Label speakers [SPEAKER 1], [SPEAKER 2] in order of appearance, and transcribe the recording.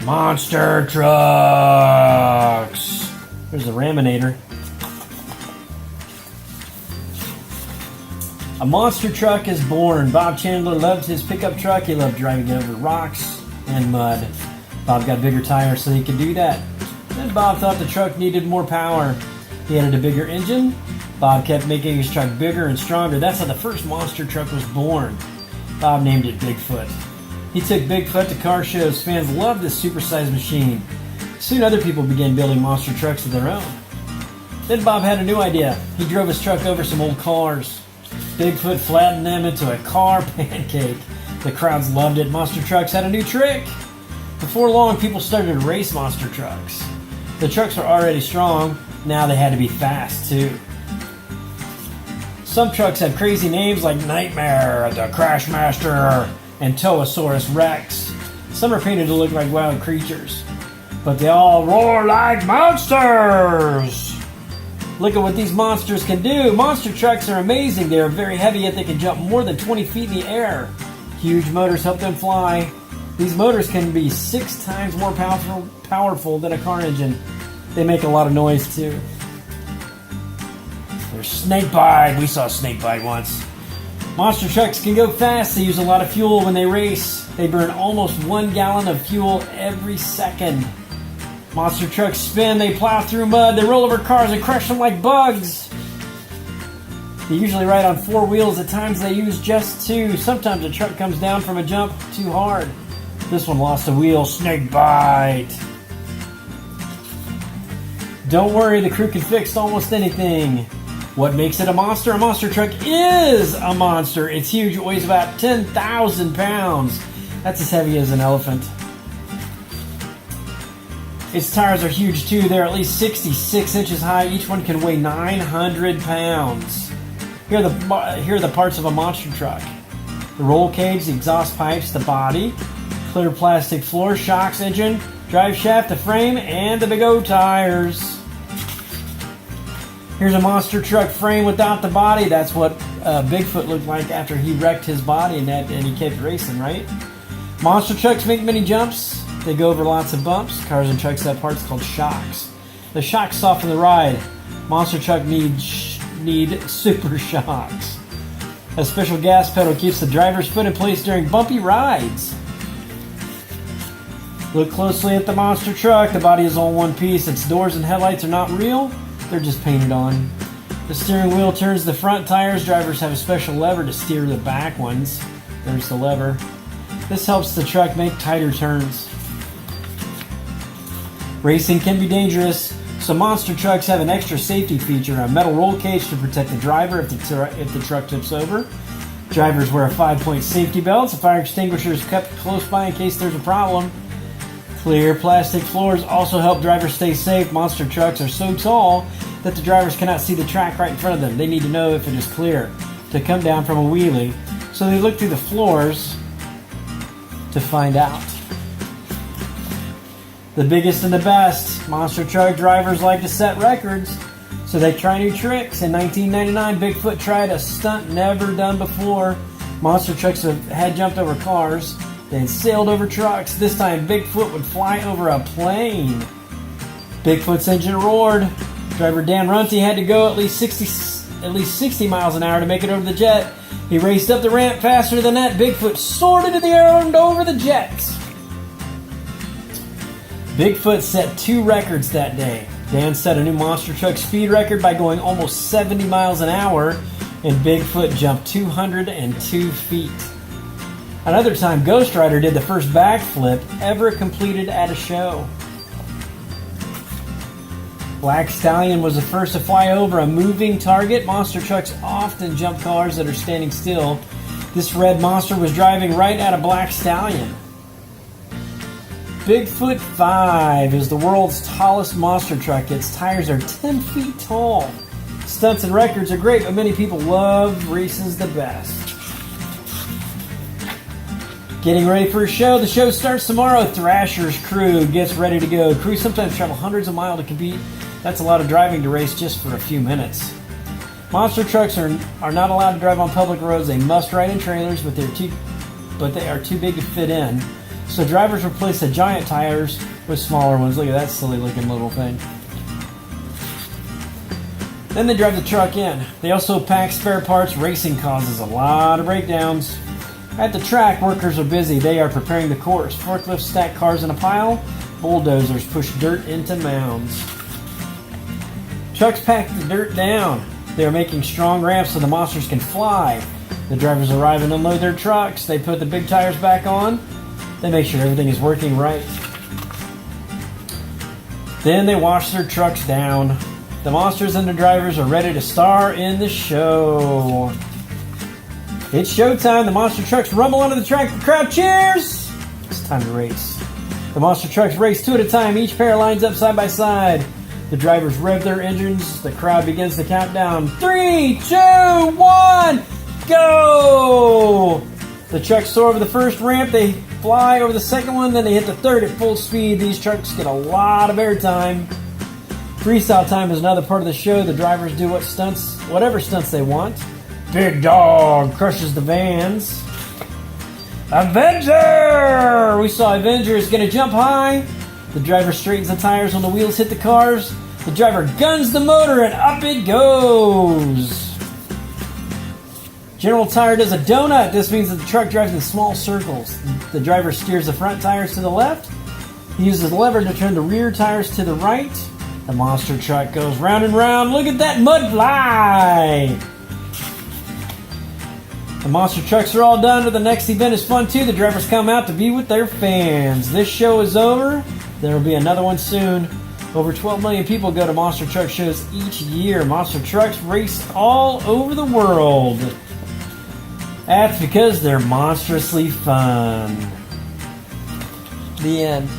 [SPEAKER 1] Monster trucks. There's the Raminator. A monster truck is born. Bob Chandler loved his pickup truck. He loved driving over rocks and mud. Bob got bigger tires so he could do that. Then Bob thought the truck needed more power. He added a bigger engine. Bob kept making his truck bigger and stronger. That's how the first monster truck was born. Bob named it Bigfoot. He took Bigfoot to car shows. Fans loved this supersized machine. Soon other people began building monster trucks of their own. Then Bob had a new idea. He drove his truck over some old cars. Bigfoot flattened them into a car pancake. The crowds loved it. Monster trucks had a new trick. Before long, people started to race monster trucks. The trucks were already strong. Now they had to be fast, too. Some trucks had crazy names like Nightmare, the Crashmaster, and Toasaurus Rex. Some are painted to look like wild creatures. But they all roar like monsters! Look at what these monsters can do. Monster trucks are amazing. They are very heavy, yet they can jump more than 20 feet in the air. Huge motors help them fly. These motors can be 6 times more powerful than a car engine. They make a lot of noise, too. There's Snakebite. We saw Snakebite once. Monster trucks can go fast. They use a lot of fuel when they race. They burn almost 1 gallon of fuel every second. Monster trucks spin, they plow through mud, they roll over cars and crush them like bugs. They usually ride on 4 wheels. At times they use just 2. Sometimes a truck comes down from a jump too hard. This one lost a wheel. Snakebite. Don't worry, the crew can fix almost anything. What makes it a monster? A monster truck is a monster. It's huge. It weighs about 10,000 pounds. That's as heavy as an elephant. Its tires are huge too. They're at least 66 inches high. Each one can weigh 900 pounds. Here are the parts of a monster truck. The roll cage, the exhaust pipes, the body, clear plastic floor, shocks, engine, drive shaft, the frame, and the big O tires. Here's a monster truck frame without the body. That's what Bigfoot looked like after he wrecked his body and he kept racing, right? Monster trucks make many jumps. They go over lots of bumps. Cars and trucks have parts called shocks. The shocks soften the ride. Monster truck need super shocks. A special gas pedal keeps the driver's foot in place during bumpy rides. Look closely at the monster truck. The body is all one piece. Its doors and headlights are not real. They're just painted on. The steering wheel turns the front tires. Drivers have a special lever to steer the back ones. There's the lever. This helps the truck make tighter turns. Racing can be dangerous, so monster trucks have an extra safety feature, a metal roll cage to protect the driver if the truck tips over. Drivers wear a 5-point safety belt. A fire extinguisher is kept close by in case there's a problem. Clear plastic floors also help drivers stay safe. Monster trucks are so tall that the drivers cannot see the track right in front of them. They need to know if it is clear to come down from a wheelie, so they look through the floors to find out. The biggest and the best. Monster truck drivers like to set records, so they try new tricks. In 1999, Bigfoot tried a stunt never done before. Monster trucks had jumped over cars. They had sailed over trucks. This time, Bigfoot would fly over a plane. Bigfoot's engine roared. Driver Dan Runte had to go at least 60 miles an hour to make it over the jet. He raced up the ramp faster than that. Bigfoot soared into the air and over the jet. Bigfoot set 2 records that day. Dan set a new monster truck speed record by going almost 70 miles an hour, and Bigfoot jumped 202 feet. Another time, Ghost Rider did the first backflip ever completed at a show. Black Stallion was the first to fly over a moving target. Monster trucks often jump cars that are standing still. This red monster was driving right at a Black Stallion. Bigfoot 5 is the world's tallest monster truck. Its tires are 10 feet tall. Stunts and records are great, but many people love races the best. Getting ready for a show. The show starts tomorrow. Thrasher's crew gets ready to go. Crews sometimes travel hundreds of miles to compete. That's a lot of driving to race just for a few minutes. Monster trucks are not allowed to drive on public roads. They must ride in trailers, but they are too big to fit in. So drivers replace the giant tires with smaller ones. Look at that silly looking little thing. Then they drive the truck in. They also pack spare parts. Racing causes a lot of breakdowns. At the track, workers are busy. They are preparing the course. Forklifts stack cars in a pile. Bulldozers push dirt into mounds. Trucks pack the dirt down. They are making strong ramps so the monsters can fly. The drivers arrive and unload their trucks. They put the big tires back on. They make sure everything is working right. Then they wash their trucks down. The monsters and the drivers are ready to star in the show. It's showtime. The monster trucks rumble onto the track. The crowd cheers. It's time to race. The monster trucks race two at a time. Each pair lines up side by side. The drivers rev their engines. The crowd begins to count down. 3, 2, 1, go! The trucks soar over the first ramp. They fly over the second one. Then they hit the third at full speed. These trucks get a lot of airtime. Freestyle time is another part of the show. The drivers do whatever stunts they want. Big Dog crushes the vans. Avenger! We saw Avenger is going to jump high. The driver straightens the tires when the wheels hit the cars. The driver guns the motor and up it goes. General Tire does a donut. This means that the truck drives in small circles. The driver steers the front tires to the left. He uses the lever to turn the rear tires to the right. The monster truck goes round and round. Look at that mud fly! The monster trucks are all done, but the next event is fun too. The drivers come out to be with their fans. This show is over. There will be another one soon. Over 12 million people go to monster truck shows each year. Monster trucks race all over the world. That's because they're monstrously fun. The end.